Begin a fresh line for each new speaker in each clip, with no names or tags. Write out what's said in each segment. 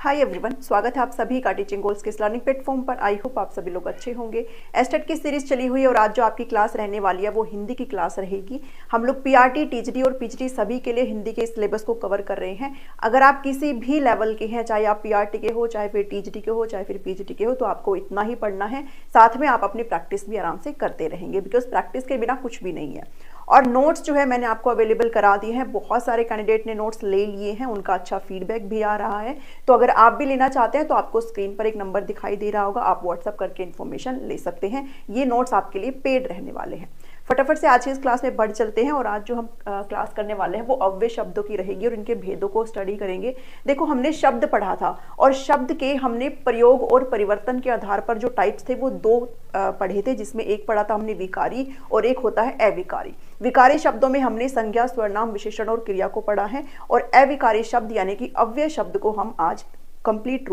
Hi everyone, स्वागत है आप सभी का टीचिंग गोल्स के इस लर्निंग प्लेटफॉर्म पर। आई होप आप सभी लोग अच्छे होंगे। एस्टेट की सीरीज चली हुई है और आज जो आपकी क्लास रहने वाली है वो हिंदी की क्लास रहेगी। हम लोग पीआरटी, टीजीडी और पीजीडी सभी के लिए हिंदी के सिलेबस को कवर कर रहे हैं। अगर आप किसी भी लेवल के हैं, चाहे आप पीआरटी के हो, चाहे फिर टीजीडी के हो, चाहे फिर पीजीडी के हो, तो आपको इतना ही पढ़ना है। साथ में आप अपनी प्रैक्टिस भी आराम से करते रहेंगे, बिकॉज प्रैक्टिस के बिना कुछ भी नहीं है। और नोट्स जो है मैंने आपको अवेलेबल करा दिए हैं। बहुत सारे कैंडिडेट ने नोट्स ले लिए हैं, उनका अच्छा फीडबैक भी आ रहा है। तो अगर आप भी लेना चाहते हैं तो आपको स्क्रीन पर एक नंबर दिखाई दे रहा होगा, आप व्हाट्सएप करके इन्फॉर्मेशन ले सकते हैं। ये नोट्स आपके लिए पेड रहने वाले हैं। फटाफट से आज की इस क्लास में बढ़ चलते हैं और आज जो हम क्लास करने वाले हैं वो अव्यय शब्दों की रहेगी और इनके भेदों को स्टडी करेंगे। देखो, हमने शब्द पढ़ा था और शब्द के हमने प्रयोग और परिवर्तन के आधार पर जो टाइप्स थे वो दो पढ़े थे, जिसमें एक पढ़ा था हमने विकारी और एक होता है अविकारी। विकारी शब्दों में हमने संज्ञा, सर्वनाम, विशेषण और क्रिया को पढ़ा है और अविकारी शब्द यानी कि अव्यय शब्द को हम आज कंप्लीट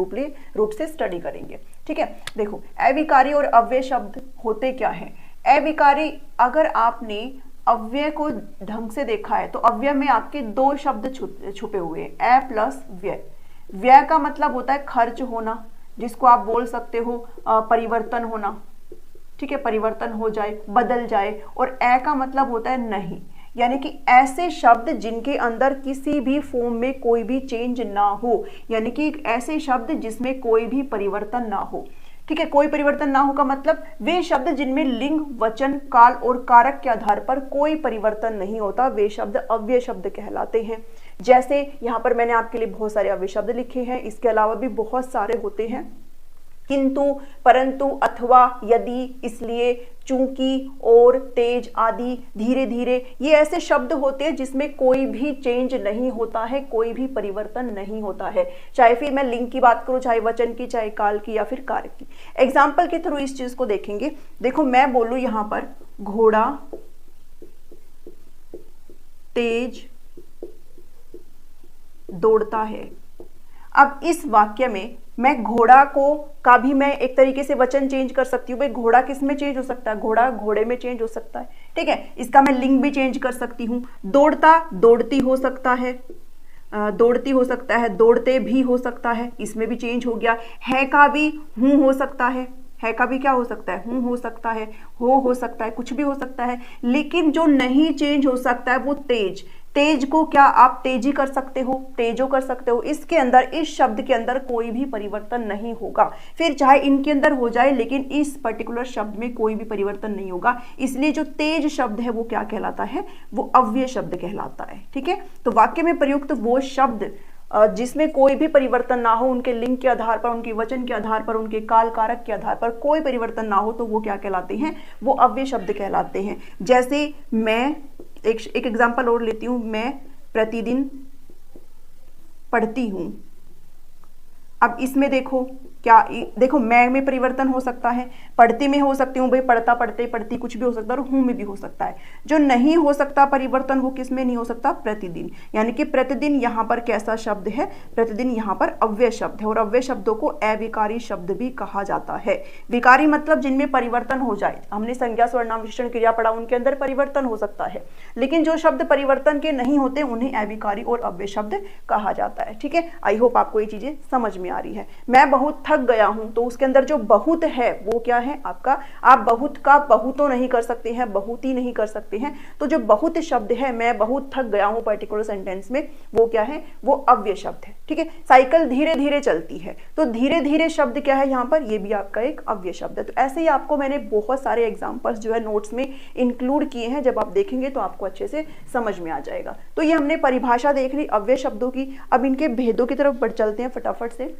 रूप से स्टडी करेंगे। ठीक है, देखो अविकारी और अव्यय शब्द होते क्या है। अविकारी, अगर आपने अव्यय को ढंग से देखा है तो अव्यय में आपके दो शब्द छुपे हुए हैं, अ प्लस व्यय। व्यय का मतलब होता है खर्च होना, जिसको आप बोल सकते हो परिवर्तन होना। ठीक है, परिवर्तन हो जाए, बदल जाए। और अ का मतलब होता है नहीं, यानी कि ऐसे शब्द जिनके अंदर किसी भी फॉर्म में कोई भी चेंज ना हो, यानी कि ऐसे शब्द जिसमें कोई भी परिवर्तन ना हो। ठीक है, कोई परिवर्तन ना हो का मतलब वे शब्द जिनमें लिंग, वचन, काल और कारक के आधार पर कोई परिवर्तन नहीं होता, वे शब्द अव्यय शब्द कहलाते हैं। जैसे यहाँ पर मैंने आपके लिए बहुत सारे अव्यय शब्द लिखे हैं, इसके अलावा भी बहुत सारे होते हैं। किंतु, परंतु, अथवा, यदि, इसलिए, चूंकि, और, तेज आदि, धीरे धीरे, ये ऐसे शब्द होते हैं जिसमें कोई भी चेंज नहीं होता है, कोई भी परिवर्तन नहीं होता है। चाहे फिर मैं लिंग की बात करूं, चाहे वचन की, चाहे काल की या फिर कारक की। एग्जाम्पल के थ्रू इस चीज को देखेंगे। देखो, मैं बोलूं यहां पर घोड़ा तेज दौड़ता है। अब इस वाक्य में मैं घोड़ा का भी मैं एक तरीके से वचन चेंज कर सकती हूँ। भाई घोड़ा किस में चेंज हो सकता है, घोड़ा घोड़े में चेंज हो सकता है। ठीक है, इसका मैं लिंग भी चेंज कर सकती हूँ। दौड़ता दौड़ती हो सकता है, दौड़ती हो सकता है, दौड़ते भी हो सकता है, इसमें भी चेंज हो गया। है का भी हूं हो सकता है, है का भी क्या हो सकता है, हूं हो सकता है, हो सकता है, कुछ भी हो सकता है। लेकिन जो नहीं चेंज हो सकता है वो तेज। तेज को क्या आप तेजी कर सकते हो, तेजो कर सकते हो। इसके अंदर, इस शब्द के अंदर कोई भी परिवर्तन नहीं होगा। फिर चाहे इनके अंदर हो जाए, लेकिन इस पर्टिकुलर शब्द में कोई भी परिवर्तन नहीं होगा। इसलिए जो तेज शब्द है वो क्या कहलाता है, वो अव्यय शब्द कहलाता है। ठीक है, तो वाक्य में प्रयुक्त वो शब्द जिसमें कोई भी परिवर्तन ना हो, उनके लिंग के आधार पर, उनके वचन के आधार पर, उनके काल कारक के आधार पर कोई परिवर्तन ना हो, तो वो क्या कहलाते हैं, वो अव्यय शब्द कहलाते हैं। जैसे मैं एक एग्जाम्पल और लेती हूं, मैं प्रतिदिन पढ़ती हूं। अब इसमें देखो क्या, देखो मैं में परिवर्तन हो सकता है, पढ़ती में हो सकती हूँ, भाई पढ़ता, पढ़ते, पढ़ती, कुछ भी हो सकता है, और हूं में भी हो सकता है। जो नहीं हो सकता परिवर्तन वो किस में नहीं हो सकता, प्रतिदिन। यानी कि प्रतिदिन यहाँ पर कैसा शब्द है, प्रतिदिन यहाँ पर अव्यय शब्द है। और अव्यय शब्दों को अविकारी शब्द भी कहा जाता है। विकारी मतलब जिनमें परिवर्तन हो जाए। हमने संज्ञा, सर्वनाम, विशेषण, क्रिया पढ़ा, उनके अंदर परिवर्तन हो सकता है, लेकिन जो शब्द परिवर्तन के नहीं होते उन्हें अविकारी और अव्यय शब्द कहा जाता है। ठीक है, आई होप आपको ये चीजें समझ में आ रही है। मैं बहुत थक गया हूं, तो उसके अंदर जो बहुत है वो क्या है आपका, आप बहुत का बहुतो नहीं कर सकते हैं, बहुत ही नहीं कर सकते हैं। तो जो बहुत शब्द है, मैं बहुत थक गया हूं पर्टिकुलर सेंटेंस में, वो क्या है, वो अव्यय शब्द है। ठीक है, साइकिल धीरे धीरे चलती है, तो धीरे धीरे शब्द क्या है यहाँ पर, ये भी आपका एक अव्यय शब्द है। तो ऐसे ही आपको मैंने बहुत सारे एग्जाम्पल्स जो है नोट्स में इंक्लूड किए हैं, जब आप देखेंगे तो आपको अच्छे से समझ में आ जाएगा। तो ये हमने परिभाषा देख ली अव्यय शब्दों की। अब इनके भेदों की तरफ बढ़ चलते हैं फटाफट से।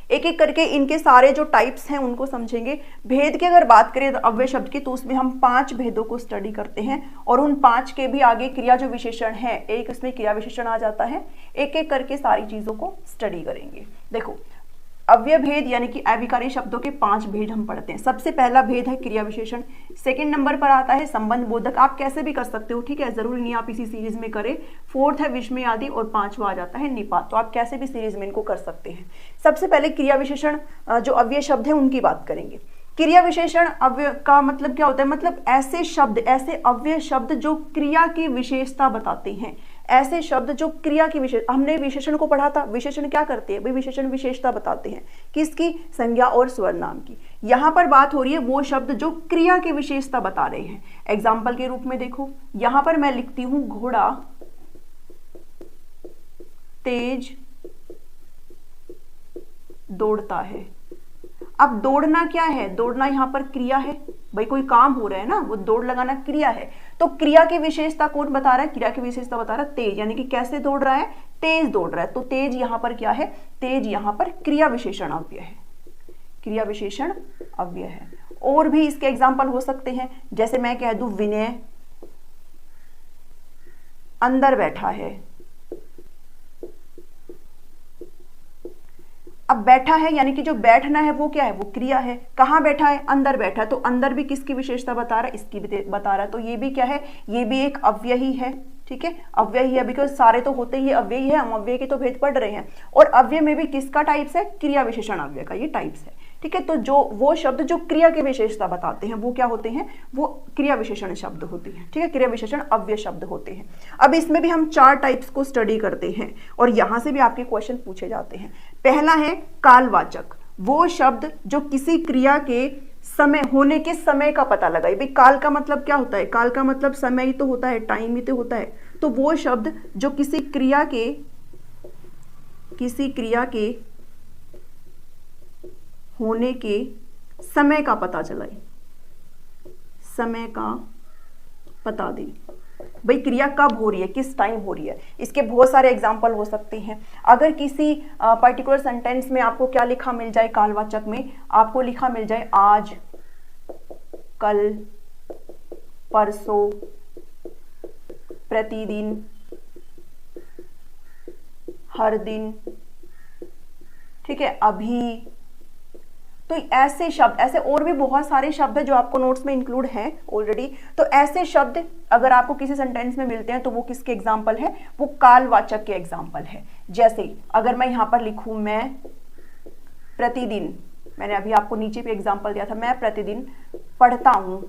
एक एक करके इनके सारे जो टाइप्स हैं उनको समझेंगे। भेद की अगर बात करें अव्यय शब्द की, तो उसमें हम 5 भेदों को स्टडी करते हैं और उन 5 के भी आगे क्रिया जो विशेषण है, एक इसमें क्रिया विशेषण आ जाता है। एक एक करके सारी चीजों को स्टडी करेंगे। देखो, अव्यय भेद यानी कि अविकारी शब्दों के 5 भेद हम पढ़ते हैं। सबसे पहला भेद है क्रिया विशेषण। सेकंड नंबर पर आता है संबंध बोधक। आप कैसे भी कर सकते हो, ठीक है, जरूरी नहीं आप इसी सीरीज में करें। फोर्थ है विस्मय आदि और 5वां आ जाता है निपात। तो आप कैसे भी सीरीज में इनको कर सकते हैं। सबसे पहले क्रिया विशेषण जो अव्यय शब्द है उनकी बात करेंगे। क्रिया विशेषण अव्यय का मतलब क्या होता है, मतलब ऐसे शब्द, ऐसे अव्यय शब्द जो क्रिया की विशेषता बताते हैं, ऐसे शब्द जो क्रिया की विशेष, हमने विशेषण को पढ़ा था, विशेषण क्या करते हैं भाई, विशेषण विशेषता बताते हैं, किसकी, संज्ञा और सर्वनाम की। यहां पर बात हो रही है वो शब्द जो क्रिया की विशेषता बता रहे हैं। एग्जाम्पल के रूप में देखो, यहां पर मैं लिखती हूं घोड़ा तेज दौड़ता है। अब दौड़ना क्या है, दौड़ना यहां पर क्रिया है भाई, कोई काम हो रहा है ना, वो दौड़ लगाना क्रिया है। तो क्रिया की विशेषता कौन बता रहा है, क्रिया की विशेषता बता रहा है तेज, यानी कि कैसे दौड़ रहा है, तेज दौड़ रहा है। तो तेज यहां पर क्या है, तेज यहां पर क्रिया विशेषण अव्यय है, क्रिया विशेषण अव्यय है। और भी इसके एग्जाम्पल हो सकते हैं, जैसे मैं कह दूं विनय अंदर बैठा है। अब बैठा है यानी कि जो बैठना है वो क्या है, वो क्रिया है। कहां बैठा है, अंदर बैठा है। तो अंदर भी किसकी विशेषता बता रहा है, इसकी भी बता रहा है। तो ये भी क्या है, ये भी एक अव्यय ही है। ठीक है, अव्यय ही है, बिकॉज सारे तो होते ही अव्यय ही है, हम अव्यय के तो भेद पढ़ रहे हैं। और अव्यय में भी किसका टाइप्स है, क्रिया विशेषण अव्यय का ये टाइप्स है। ठीक है, तो जो वो शब्द जो क्रिया की विशेषता बताते हैं वो क्या होते हैं, वो क्रिया विशेषण शब्द होते हैं। ठीक है, क्रिया विशेषण अव्यय शब्द होते हैं। अब इसमें भी हम 4 टाइप्स को स्टडी करते हैं और यहां से भी आपके क्वेश्चन पूछे जाते हैं। पहला है कालवाचक, वो शब्द जो किसी क्रिया के समय होने के समय का पता लगाए। भाई काल का मतलब क्या होता है, काल का मतलब समय ही तो होता है, टाइम ही तो होता है। तो वो शब्द जो किसी क्रिया के होने के समय का पता चलाए, समय का पता दे। भाई क्रिया कब हो रही है, किस टाइम हो रही है, इसके बहुत सारे एग्जाम्पल हो सकते हैं। अगर किसी पर्टिकुलर सेंटेंस में आपको क्या लिखा मिल जाए, कालवाचक में आपको लिखा मिल जाए आज, कल, परसों, प्रतिदिन, हर दिन, ठीक है, अभी, तो ऐसे शब्द, ऐसे और भी बहुत सारे शब्द हैं जो आपको नोट्स में इंक्लूड हैं ऑलरेडी। तो ऐसे शब्द अगर आपको किसी सेंटेंस में मिलते हैं तो वो किसके एग्जाम्पल है, वो कालवाचक के एग्जाम्पल है। जैसे अगर मैं यहां पर लिखूं मैं प्रतिदिन, मैंने अभी आपको नीचे भी एग्जाम्पल दिया था, मैं प्रतिदिन पढ़ता हूं,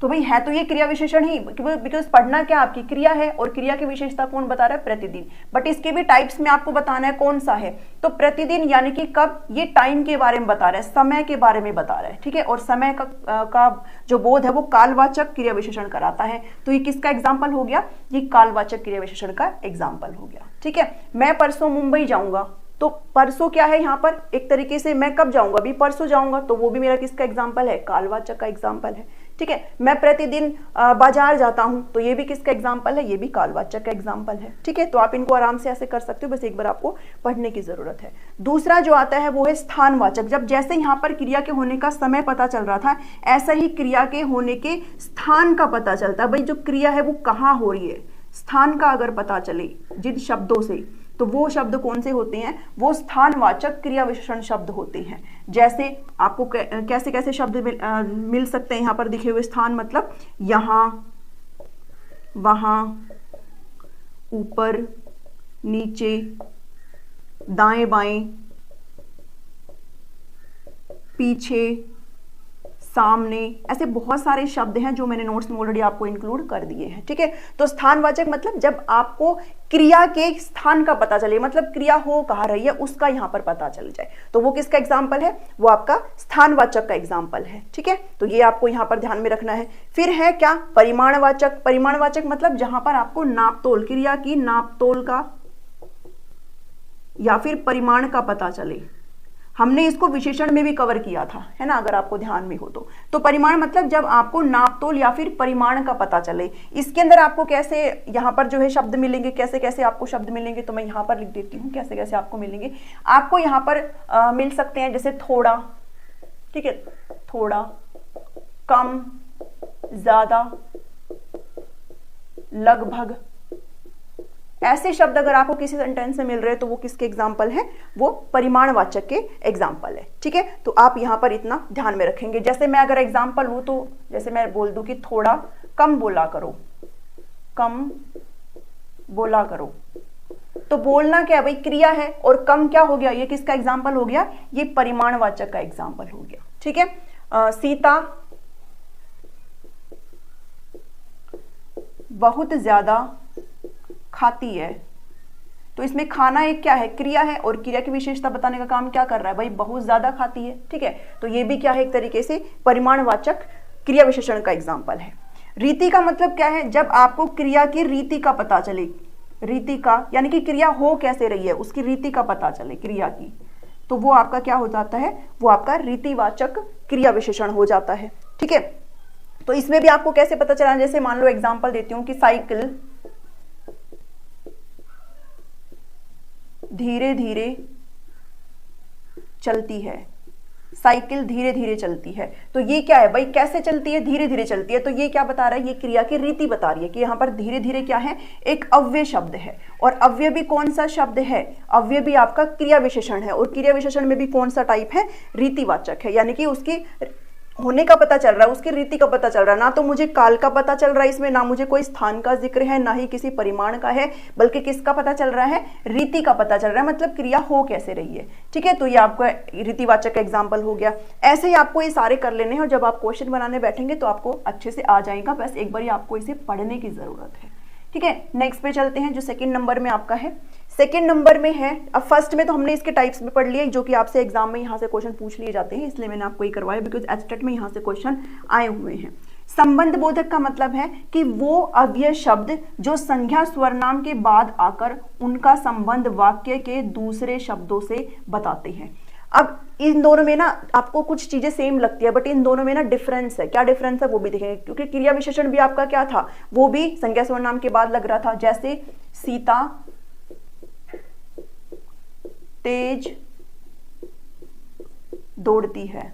तो भाई है तो ये क्रिया विशेषण ही, बिकॉज पढ़ना क्या आपकी क्रिया है और क्रिया की विशेषता कौन बता रहा है, प्रतिदिन। बट इसके भी टाइप्स में आपको बताना है कौन सा है, तो प्रतिदिन यानी कि कब, ये टाइम के बारे में बता रहा है, समय के बारे में बता रहा है। ठीक है, और समय का जो बोध है वो कालवाचक क्रिया विशेषण कराता है। तो ये किसका एग्जाम्पल हो गया, ये कालवाचक क्रिया विशेषण का एग्जाम्पल हो गया। ठीक है, मैं परसों मुंबई जाऊंगा, तो परसों क्या है यहाँ पर, एक तरीके से मैं कब जाऊंगा, अभी परसों जाऊंगा, तो वो भी मेरा किसका एग्जाम्पल है, कालवाचक का एग्जाम्पल है। ठीक है, मैं प्रतिदिन बाजार जाता हूं, तो ये भी किसका एग्जाम्पल है, ये भी कालवाचक का एग्जाम्पल है। ठीक है, तो आप इनको आराम से ऐसे कर सकते हो, बस एक बार आपको पढ़ने की जरूरत है। दूसरा जो आता है वो है स्थानवाचक। जब जैसे यहाँ पर क्रिया के होने का समय पता चल रहा था, ऐसा ही क्रिया के होने के स्थान का पता चलता है। भाई जो क्रिया है वो कहाँ हो रही है, स्थान का अगर पता चले जिन शब्दों से, तो वो शब्द कौन से होते हैं, वो स्थानवाचक क्रिया विशेषण शब्द होते हैं। जैसे आपको कैसे कैसे शब्द मिल सकते हैं यहाँ पर दिखे हुए, स्थान मतलब यहाँ, वहां, ऊपर, नीचे, दाएं बाएं, पीछे, सामने, ऐसे बहुत सारे शब्द हैं जो मैंने नोट्स में ऑलरेडी आपको इंक्लूड कर दिए हैं। ठीक है, तो स्थानवाचक मतलब जब आपको क्रिया के स्थान का पता चले, मतलब क्रिया हो कहाँ रही है उसका यहाँ पर पता चल जाए, तो वो किसका एग्जाम्पल है, वो आपका स्थानवाचक का एग्जाम्पल है। ठीक है, तो ये आपको यहाँ पर ध्यान में रखना है। फिर है क्या, परिमाणवाचक। परिमाणवाचक मतलब जहां पर आपको नापतोल, क्रिया की नापतोल का या फिर परिमाण का पता चले। हमने इसको विशेषण में भी कवर किया था, है ना, अगर आपको ध्यान में हो तो परिमाण मतलब जब आपको नापतोल या फिर परिमाण का पता चले। इसके अंदर आपको कैसे यहाँ पर जो है शब्द मिलेंगे, कैसे कैसे आपको शब्द मिलेंगे, तो मैं यहाँ पर लिख देती हूँ कैसे कैसे आपको मिलेंगे। आपको यहाँ पर मिल सकते हैं जैसे थोड़ा, ठीक है, थोड़ा, कम, ज्यादा, लगभग, ऐसे शब्द अगर आपको किसी सेंटेंस में मिल रहे हैं तो वो किसके एग्जाम्पल है, वो परिमाणवाचक के एग्जाम्पल है। ठीक है, तो आप यहाँ पर इतना ध्यान में रखेंगे। जैसे मैं अगर एग्जाम्पल लूँ तो जैसे मैं बोल दूं कि थोड़ा कम बोला करो, कम बोला करो, तो बोलना क्या है भाई, क्रिया है, और कम क्या हो गया, ये किसका एग्जाम्पल हो गया, ये परिमाणवाचक का एग्जाम्पल हो गया। ठीक है, सीता बहुत ज्यादा खाती है। तो इसमें खाना एक क्या है, क्रिया है, और क्रिया की विशेषता बताने का काम क्या कर रहा है भाई, बहुत ज्यादा खाती है। ठीक है, तो ये भी क्या है, एक तरीके से परिमाणवाचक क्रिया विशेषण का एग्जाम्पल है। रीति का मतलब क्या है, जब आपको क्रिया की रीति का पता चले, रीति का यानी कि क्रिया हो कैसे रही है उसकी रीति का पता चले क्रिया की, तो वो आपका क्या हो जाता है, वो आपका रीतिवाचक क्रिया विशेषण हो जाता है। ठीक है, तो इसमें भी आपको कैसे पता चला, जैसे मान लो एग्जांपल देती हूं कि साइकिल धीरे धीरे चलती है, साइकिल धीरे धीरे चलती है। तो ये क्या है भाई, कैसे चलती है, धीरे धीरे चलती है। तो ये क्या बता रहा है, ये क्रिया की रीति बता रही है कि यहाँ पर धीरे धीरे क्या है, एक अव्यय शब्द है। और अव्यय भी कौन सा शब्द है, अव्यय भी आपका क्रिया विशेषण है। और क्रिया विशेषण में भी कौन सा टाइप है, रीतिवाचक है, यानी कि उसकी होने का पता चल रहा है, उसकी रीति का पता चल रहा है। ना तो मुझे काल का पता चल रहा है इसमें, ना मुझे कोई स्थान का जिक्र है, ना ही किसी परिमाण का है, बल्कि किसका पता चल रहा है, रीति का पता चल रहा है, मतलब क्रिया हो कैसे रही है। ठीक है, तो ये आपका रीतिवाचक एग्जाम्पल हो गया। ऐसे ही आपको ये सारे कर लेने हैं, और जब आप क्वेश्चन बनाने बैठेंगे तो आपको अच्छे से आ जाएगा, बस एक बार आपको इसे पढ़ने की जरूरत है। ठीक है, नेक्स्ट पे चलते हैं, जो सेकंड नंबर में आपका है। सेकंड नंबर में है, अब फर्स्ट में तो हमने इसके टाइप्स में पढ़ लिया, जो कि आपसे एग्जाम में यहाँ से क्वेश्चन पूछ लिए जाते हैं, इसलिए मैंने आपको ये करवाया, बिकॉज एब्स्ट्रैक्ट में यहाँ से क्वेश्चन आए हुए हैं। संबंध बोधक का मतलब है कि वो अव्यय शब्द जो संज्ञा स्वरनाम के बाद आकर उनका संबंध वाक्य के दूसरे शब्दों से बताते हैं। अब इन दोनों में ना आपको कुछ चीजें सेम लगती है, बट इन दोनों में ना डिफरेंस है। क्या डिफरेंस है वो भी देखेंगे, क्योंकि क्रिया विशेषण भी आपका क्या था, वो भी संज्ञा सर्वनाम के बाद लग रहा था। जैसे सीता तेज दौड़ती है।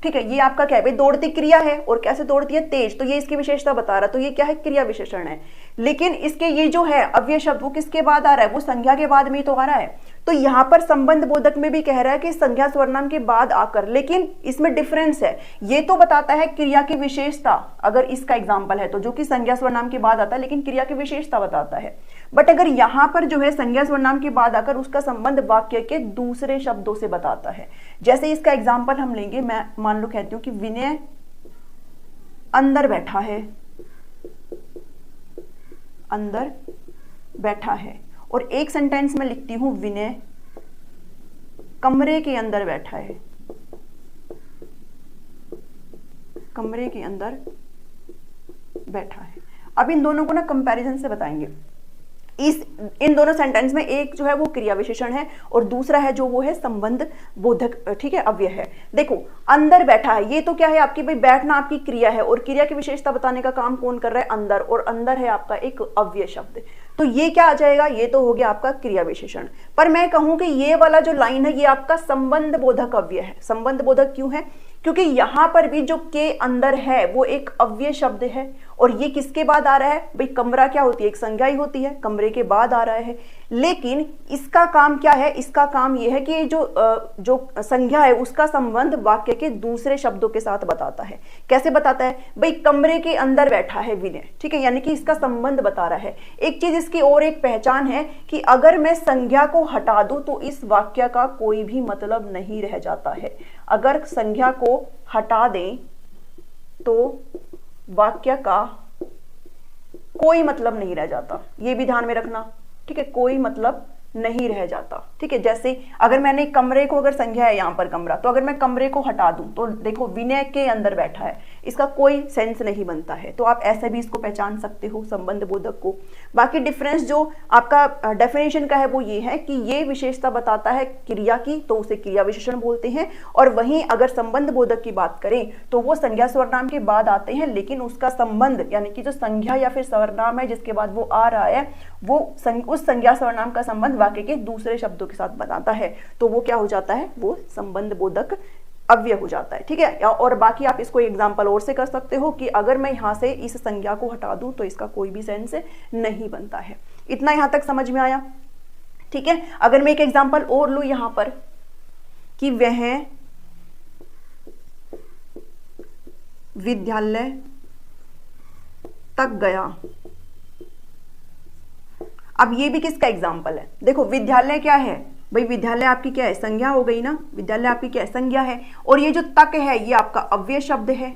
ठीक है, ये आपका क्या है भाई, दौड़ती क्रिया है, और कैसे दौड़ती है, तेज, तो ये इसकी विशेषता बता रहा है, तो ये क्या है, क्रिया विशेषण है। लेकिन इसके ये जो है अव्यय शब्द, वो किसके बाद आ रहा है, वो संज्ञा के बाद में ही तो आ रहा है। तो यहाँ पर संबंध बोधक में भी कह रहा है कि संज्ञा स्वरनाम के बाद आकर, लेकिन इसमें डिफरेंस है। ये तो बताता है क्रिया की विशेषता, अगर इसका एग्जाम्पल है तो, जो कि संज्ञा स्वरनाम के बाद आता है, लेकिन क्रिया की विशेषता बताता है। बट अगर यहाँ पर जो है संज्ञा स्वरनाम के बाद आकर उसका संबंध वाक्य के दूसरे शब्दों से बताता है। जैसे इसका एग्जाम्पल हम लेंगे, मैं मान लो कहती हूं कि विनय अंदर बैठा है, अंदर बैठा है, और एक सेंटेंस में लिखती हूं विनय कमरे के अंदर बैठा है, कमरे के अंदर बैठा है। अब इन दोनों को ना कंपैरिजन से बताएंगे। इन दोनों सेंटेंस में एक जो है वो क्रिया विशेषण है, और दूसरा है जो वो है संबंध बोधक, ठीक है, अव्यय है। देखो अंदर बैठा है, ये तो क्या है आपकी भाई, बैठना आपकी क्रिया है, और क्रिया की विशेषता बताने का काम कौन कर रहा है, अंदर, और अंदर है आपका एक अव्यय शब्द। तो ये क्या आ जाएगा, ये तो हो गया आपका क्रिया विशेषण। पर मैं कहूं कि ये वाला जो लाइन है ये आपका संबंध बोधक अव्यय है। संबंध बोधक क्यों है, क्योंकि यहां पर भी जो के अंदर है वो एक अव्यय शब्द है, और ये किसके बाद आ रहा है भाई, कमरा क्या होती है, एक संज्ञा ही होती है, कमरे के बाद आ रहा है। लेकिन इसका काम क्या है, इसका काम ये है कि जो संज्ञा है उसका संबंध वाक्य के दूसरे शब्दों के साथ बताता है। कैसे बताता है भाई, कमरे के अंदर बैठा है विनय, ठीक है, यानी कि इसका संबंध बता रहा है। एक चीज इसकी और एक पहचान है कि अगर मैं संज्ञा को हटा दूं तो इस वाक्य का कोई भी मतलब नहीं रह जाता है। अगर संज्ञा को हटा दें तो वाक्य का कोई मतलब नहीं रह जाता, ये भी ध्यान में रखना, ठीक है, कोई मतलब नहीं रह जाता। ठीक है, जैसे अगर मैंने कमरे को, अगर संज्ञा है यहाँ पर कमरा, तो अगर मैं कमरे को हटा दूं तो देखो विनय के अंदर बैठा है, इसका कोई सेंस नहीं बनता है। तो आप ऐसे भी इसको पहचान सकते हो संबंध बोधक को। बाकी डिफरेंस जो आपका डेफिनेशन का है वो ये है कि ये विशेषता बताता है क्रिया की, तो उसे क्रिया विशेषण बोलते हैं। और वहीं अगर संबंध बोधक की बात करें तो वो संज्ञा सर्वनाम के बाद आते हैं, लेकिन उसका संबंध यानी कि जो संज्ञा या फिर सर्वनाम है जिसके बाद वो आ रहा है, वो उस संज्ञा सर्वनाम का संबंध वाक्य के दूसरे शब्दों के साथ बताता है। तो वो क्या हो जाता है, वो संबंध बोधक अव्यय हो जाता है। ठीक है, और बाकी आप इसको एग्जांपल और से कर सकते हो कि अगर मैं यहां से इस संज्ञा को हटा दूं तो इसका कोई भी सेंस नहीं बनता है। इतना यहां तक समझ में आया। ठीक है, अगर मैं एक एग्जांपल और लूं यहां पर कि वह विद्यालय तक गया। अब ये भी किसका एग्जाम्पल है, देखो विद्यालय क्या है भाई, विद्यालय आपकी क्या है, संज्ञा हो गई ना, विद्यालय आपकी क्या है, संज्ञा है, और ये जो तक है ये आपका अव्यय शब्द है।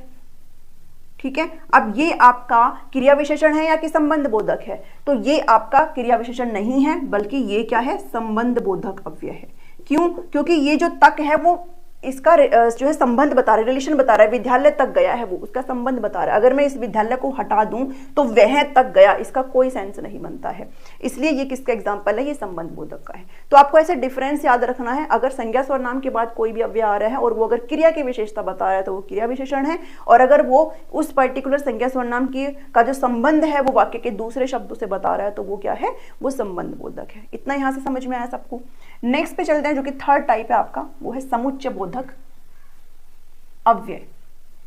ठीक है। अब ये आपका क्रिया विशेषण है या कि संबंध बोधक है? तो ये आपका क्रिया विशेषण नहीं है, बल्कि ये क्या है? संबंध बोधक अव्यय है। क्यों? क्योंकि ये जो तक है वो इसका जो है संबंध बता रहा है, रिलेशन बता रहा है, विद्यालय तक गया है वो, उसका संबंध बता रहा है। अगर मैं इस विद्यालय को हटा दूं तो वह तक गया, इसका कोई सेंस नहीं बनता है। इसलिए ये किसका एग्जांपल है? ये संबंध बोधक का है। तो आपको ऐसे डिफरेंस याद रखना है। अगर संज्ञा सर्वनाम के बाद कोई भी अव्यय आ रहा है और वो अगर क्रिया की विशेषता बता रहा है तो वो क्रिया विशेषण है, और अगर वो उस पर्टिकुलर संज्ञा सर्वनाम की का जो संबंध है वो वाक्य के दूसरे शब्दों से बता रहा है तो वो क्या है? वो संबंध बोधक है। इतना यहां से समझ में आया सबको? नेक्स्ट पे चलते हैं, जो कि थर्ड टाइप है आपका, वो है समुच्चय बोधक अव्यय।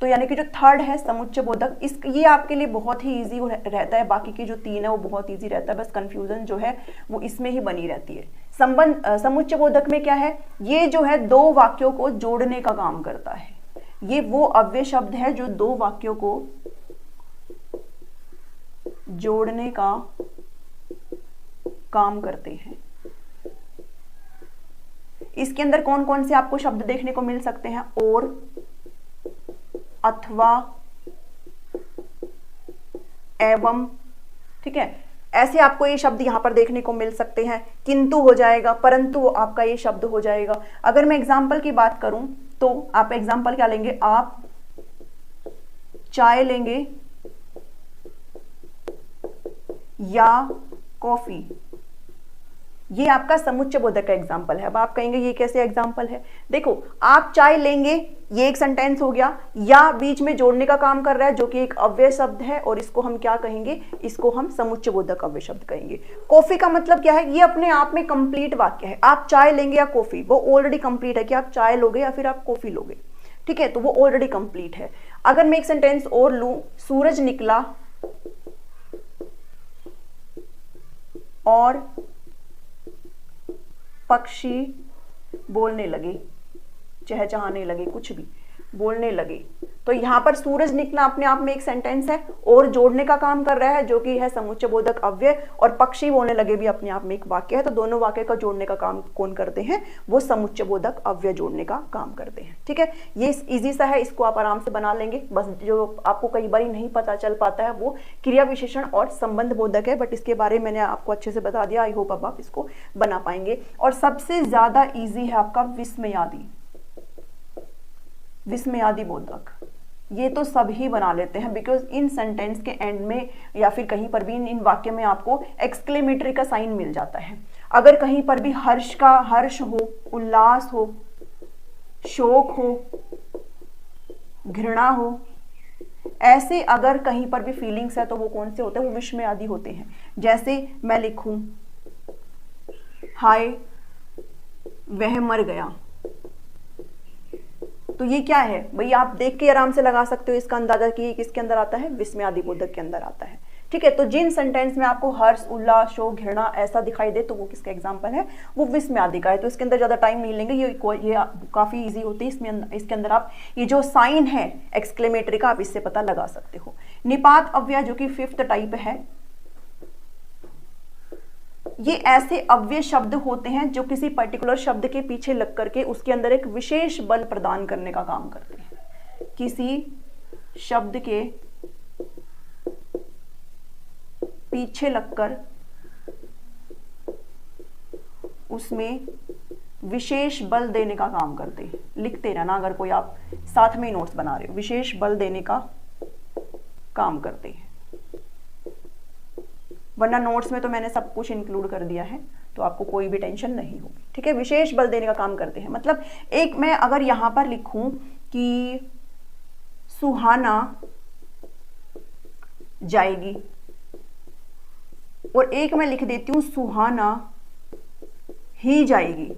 तो यानी कि जो थर्ड है समुच्चय बोधक, इस ये आपके लिए बहुत ही इजी रहता है। बाकी की जो तीन है वो बहुत इजी रहता है, बस कंफ्यूजन जो है वो इसमें ही बनी रहती है। समुच्चय बोधक में क्या है? ये जो है दो वाक्यों को जोड़ने का काम करता है। ये वो अव्यय शब्द है जो दो वाक्यों को जोड़ने का काम करते हैं। इसके अंदर कौन कौन से आपको शब्द देखने को मिल सकते हैं? और, अथवा, एवं, ठीक है। ऐसे आपको ये शब्द यहां पर देखने को मिल सकते हैं। किंतु हो जाएगा, परंतु आपका ये शब्द हो जाएगा। अगर मैं एग्जाम्पल की बात करूं तो आप एग्जाम्पल क्या लेंगे? आप चाय लेंगे या कॉफी। ये आपका समुच्चय बोधक का एग्जाम्पल है। अब आप कहेंगे ये कैसे एग्जाम्पल है? देखो, आप चाय लेंगे, ये एक सेंटेंस हो गया, या बीच में जोड़ने का काम कर रहा है जो कि एक अव्यय शब्द है, और इसको हम क्या कहेंगे? इसको हम समुच्चय बोधक अव्यय शब्द कहेंगे। कॉफी का मतलब क्या है? ये अपने आप में कंप्लीट वाक्य है। आप चाय लेंगे या कॉफी, वो ऑलरेडी कंप्लीट है कि आप चाय लोगे या फिर आप कॉफी लोगे, ठीक है, तो वो ऑलरेडी कंप्लीट है। अगर मैं एक सेंटेंस और लूं, सूरज निकला और पक्षी बोलने लगे, चहचहाने लगे, कुछ भी बोलने लगे, तो यहां पर सूरज निकला अपने आप में एक सेंटेंस है और जोड़ने का काम कर रहा है जो कि है समुच्चय बोधक अव्यय, और पक्षी बोलने लगे भी अपने आप में एक वाक्य है। तो दोनों वाक्य का जोड़ने का काम कौन करते हैं? वो समुच्चय बोधक अव्यय जोड़ने का काम करते हैं, ठीक है। ये इजी सा है, इसको आप आराम से बना लेंगे। बस जो आपको कई बार नहीं पता चल पाता है वो क्रिया विशेषण और संबंध बोधक है, बट इसके बारे में मैंने आपको अच्छे से बता दिया। आई होप अब आप इसको बना पाएंगे। और सबसे ज्यादा ईजी है आपका विस्मयादि, विस्मयादि बोधक। ये तो सभी बना लेते हैं, बिकॉज इन सेंटेंस के एंड में या फिर कहीं पर भी इन वाक्य में आपको एक्सक्लेमेटरी का साइन मिल जाता है। अगर कहीं पर भी हर्ष हो, उल्लास हो, शोक हो, घृणा हो, ऐसे अगर कहीं पर भी फीलिंग्स है तो वो कौन से होते हैं? वो विस्मयादि होते हैं। जैसे मैं लिखूं, हाय वह मर गया, तो ये क्या है भाई? आप देख के आराम से लगा सकते हो इसका अंदाजा कि ये किसके अंदर आता है? विस्मयादि बोधक के अंदर आता है, ठीक है। तो जिन सेंटेंस में आपको हर्ष, उल्लास, शोक, घृणा ऐसा दिखाई दे तो वो किसका एग्जांपल है? वो विस्मयादि का है। तो इसके अंदर ज्यादा टाइम नहीं लेंगे, ये काफी इजी होती है। इसके अंदर आप ये जो साइन है एक्सक्लेमेटरी का, आप इससे पता लगा सकते हो। निपात अव्यय जो कि फिफ्थ टाइप है, ये ऐसे अव्यय शब्द होते हैं जो किसी पर्टिकुलर शब्द के पीछे लग करके उसके अंदर एक विशेष बल प्रदान करने का काम करते हैं। किसी शब्द के पीछे लगकर उसमें विशेष बल देने का काम करते हैं। लिखते रहना अगर कोई आप साथ में नोट्स बना रहे हो, विशेष बल देने का काम करते हैं। वरना नोट्स में तो मैंने सब कुछ इंक्लूड कर दिया है, तो आपको कोई भी टेंशन नहीं होगी, ठीक है। विशेष बल देने का काम करते हैं मतलब एक मैं अगर यहां पर लिखूं कि सुहाना जाएगी, और एक मैं लिख देती हूं सुहाना ही जाएगी,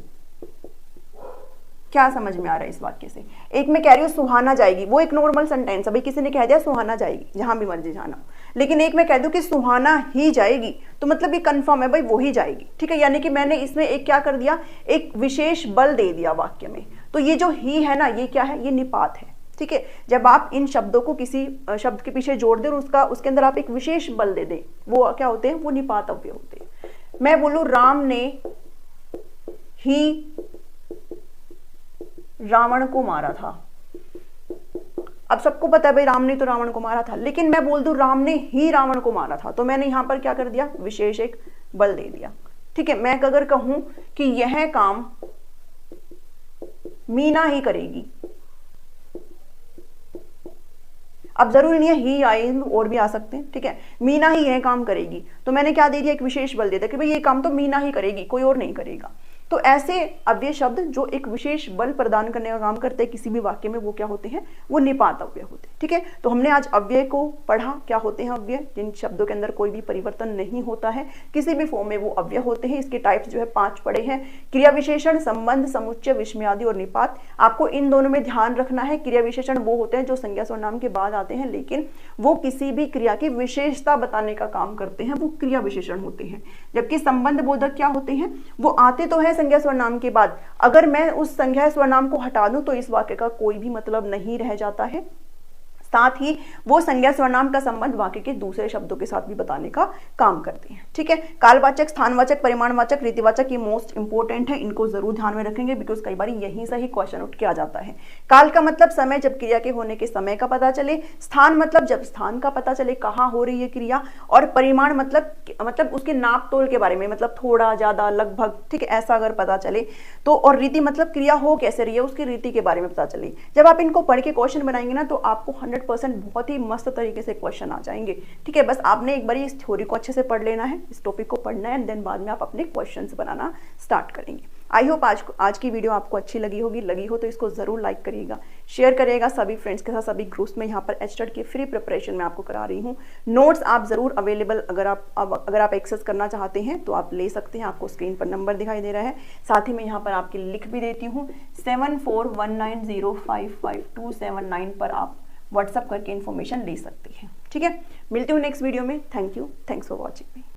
क्या समझ में आ रहा है इस वाक्य से? एक मैं कह रही हूँ सुहाना जाएगी, वो एक नॉर्मल सेंटेंस है, भाई किसी ने कह दिया सुहाना जाएगी, जहां भी मर्जी जाना। लेकिन एक मैं कह दूं कि सुहाना ही जाएगी, तो मतलब ये कंफर्म है भाई वो ही जाएगी, ठीक है। यानी कि मैंने इसमें एक क्या कर दिया, एक विशेष बल दे दिया वाक्य में। तो ये जो ही है ना, ये क्या है? ये निपात है, ठीक है। जब आप इन शब्दों को किसी शब्द के पीछे जोड़ दें और उसके अंदर आप एक विशेष बल दे दें, वो क्या होते हैं? वो निपात अव्यय होते हैं। मैं बोलूं राम ने ही रावण को मारा था। अब सबको पता है भाई राम ने तो रावण को मारा था, लेकिन मैं बोल दूं राम ने ही रावण को मारा था, तो मैंने यहां पर क्या कर दिया, विशेष एक बल दे दिया। ठीक है, मैं अगर कहूं कि यह काम मीना ही करेगी, अब जरूरी नहीं है ही आए, और भी आ सकते हैं। ठीक है, मीना ही यह काम करेगी, तो मैंने क्या दे दिया, एक विशेष बल दे दिया कि भाई ये काम तो मीना ही करेगी, कोई और नहीं करेगा। तो ऐसे अव्यय शब्द जो एक विशेष बल प्रदान करने का काम करते हैं किसी भी वाक्य में, वो क्या होते हैं, वो निपात अव्यय होते हैं। ठीक है, तो हमने आज अव्यय को पढ़ा, क्या होते हैं अव्यय, जिन शब्दों के अंदर कोई भी परिवर्तन नहीं होता है, किसी भी फॉर्म में वो अव्यय होते हैं। इसके टाइप्स जो है 5 पढ़े हैं, क्रिया विशेषण, संबंध, समुच्चय, विस्मयादि और निपात। आपको इन दोनों में ध्यान रखना है, क्रिया विशेषण वो होते हैं जो संज्ञा सर्वनाम के बाद आते हैं, लेकिन वो किसी भी क्रिया की विशेषता बताने का काम करते हैं, वो क्रिया विशेषण होते हैं। जबकि संबंध बोधक क्या होते हैं, वो आते तो है संज्ञा सर्वनाम के बाद, अगर मैं उस संज्ञा सर्वनाम को हटा दूं तो इस वाक्य का कोई भी मतलब नहीं रह जाता है। साथ ही वो संज्ञा सर्वनाम का संबंध वाक्य के दूसरे शब्दों के साथ भी बताने का काम करते हैं। ठीक है, कालवाचक, स्थानवाचक, परिमाणवाचक, रीतिवाचक, ये मोस्ट इंपोर्टेंट है, इनको जरूर ध्यान में रखेंगे, बिकॉज कई बार यहीं से ही क्वेश्चन उठ के आ जाता है। काल का मतलब समय, जब क्रिया के होने के समय का पता चले। स्थान मतलब जब स्थान का पता चले, कहाँ हो रही है क्रिया। और परिमाण मतलब उसके नाप तोल के बारे में, मतलब थोड़ा, ज्यादा, लगभग, ठीक है, ऐसा अगर पता चले तो। और रीति मतलब क्रिया हो कैसे रही है, उसकी रीति के बारे में पता चले। जब आप इनको पढ़ के क्वेश्चन बनाएंगे ना, तो आपको 100% बहुत ही मस्त तरीके से क्वेश्चन आ जाएंगे। ठीक है, बस आपने एक बार इस थ्योरी को अच्छे से पढ़ लेना है, इस टॉपिक को पढ़ना है, एंड देन बाद में आप अपने क्वेश्चंस बनाना स्टार्ट करेंगे। आई होप आज की वीडियो आपको अच्छी लगी होगी। लगी हो तो इसको जरूर लाइक करिएगा, शेयर करिएगा सभी फ्रेंड्स के साथ, सभी ग्रुप्स में। यहाँ पर एचटेट की फ्री प्रिपरेशन में आपको करा रही हूँ। नोट्स आप जरूर अवेलेबल, अगर आप एक्सेस करना चाहते हैं तो आप ले सकते हैं। आपको स्क्रीन पर नंबर दिखाई दे रहा है, साथ ही मैं यहाँ पर आपके लिख भी देती हूँ। 7419055279 पर आप व्हाट्सअप करके इन्फॉर्मेशन ले सकती हैं। ठीक है, मिलती हूँ नेक्स्ट वीडियो में। Thank you, thanks for watching me.